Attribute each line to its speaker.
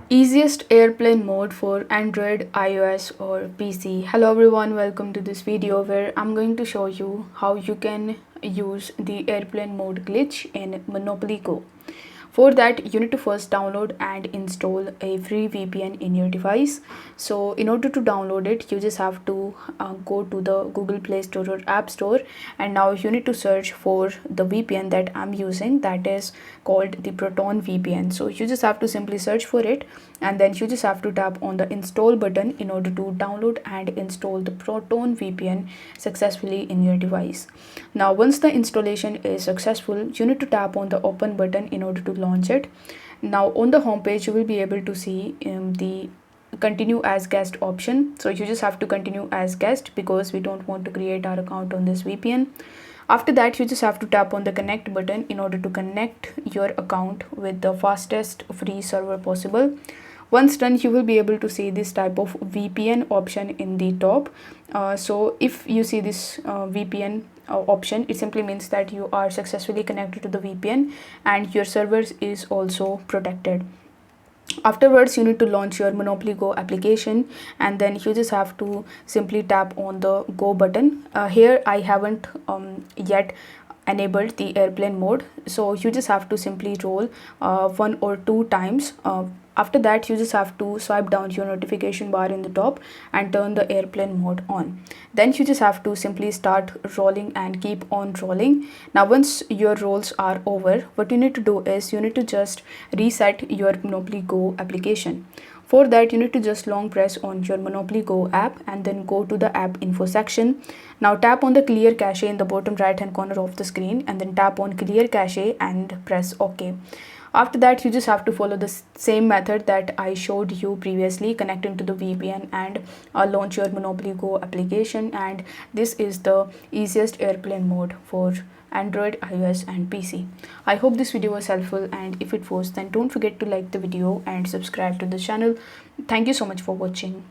Speaker 1: Easiest airplane mode for Android, iOS or PC. Hello everyone, welcome to this video where I'm going to show you how you can use the airplane mode glitch in Monopoly Go. For that, you need to first download and install a free VPN in your device. So in order to download it, you just have to go to the Google Play Store or App Store, and now you need to search for the VPN that I'm using, that is called the Proton VPN. So you just have to simply search for it, and then you just have to tap on the install button in order to download and install the Proton VPN successfully in your device. Now once the installation is successful, you need to tap on the open button in order to launch it. Now on the home page you will be able to see the continue as guest option. So you just have to continue as guest because we don't want to create our account on this VPN. After that, you just have to tap on the connect button in order to connect your account with the fastest free server possible. Once done, you will be able to see this type of VPN option in the top. So if you see this VPN option, it simply means that you are successfully connected to the VPN and your servers is also protected. Afterwards, you need to launch your Monopoly Go application, and then you just have to simply tap on the go button. Here I haven't yet enabled the airplane mode, so you just have to simply roll one or two times. After that, you just have to swipe down your notification bar in the top and turn the airplane mode on. Then you just have to simply start rolling and keep on rolling. Now once your rolls are over, what you need to do is you need to just reset your Monopoly Go application. For that, you need to just long press on your Monopoly Go app and then go to the app info section. Now tap on the clear cache in the bottom right hand corner of the screen and then tap on clear cache and press OK. After that, you just have to follow the same method that I showed you previously, connecting to the VPN and launch your Monopoly Go application. And this is the easiest airplane mode for Android, iOS and PC. I hope this video was helpful, and if it was, then don't forget to like the video and subscribe to the channel. Thank you so much for watching.